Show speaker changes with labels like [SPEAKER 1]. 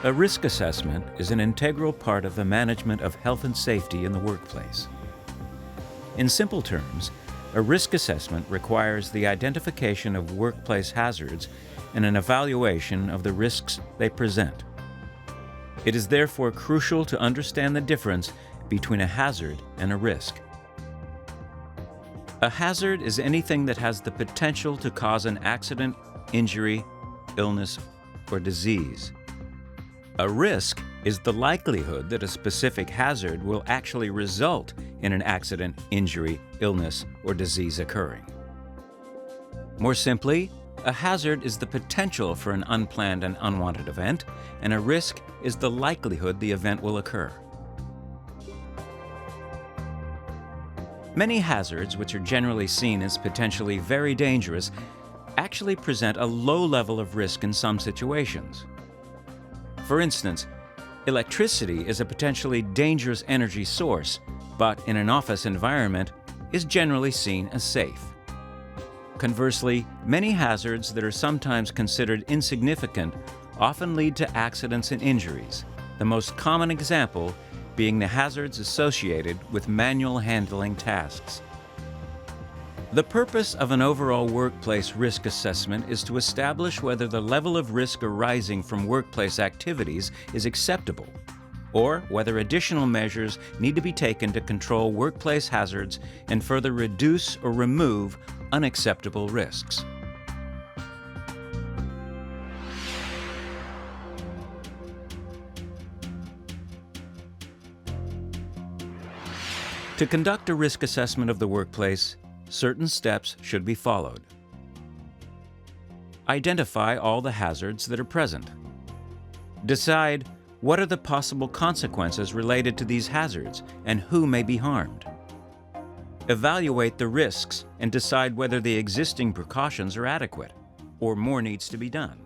[SPEAKER 1] A risk assessment is an integral part of the management of health and safety in the workplace. In simple terms, a risk assessment requires the identification of workplace hazards and an evaluation of the risks they present. It is therefore crucial to understand the difference between a hazard and a risk. A hazard is anything that has the potential to cause an accident, injury, illness, or disease. A risk is the likelihood that a specific hazard will actually result in an accident, injury, illness, or disease occurring. More simply, a hazard is the potential for an unplanned and unwanted event, and a risk is the likelihood the event will occur. Many hazards, which are generally seen as potentially very dangerous, actually present a low level of risk in some situations. For instance, electricity is a potentially dangerous energy source, but in an office environment is generally seen as safe. Conversely, many hazards that are sometimes considered insignificant often lead to accidents and injuries, the most common example being the hazards associated with manual handling tasks. The purpose of an overall workplace risk assessment is to establish whether the level of risk arising from workplace activities is acceptable, or whether additional measures need to be taken to control workplace hazards and further reduce or remove unacceptable risks. To conduct a risk assessment of the workplace, certain steps should be followed. Identify all the hazards that are present. Decide what are the possible consequences related to these hazards and who may be harmed. Evaluate the risks and decide whether the existing precautions are adequate or more needs to be done.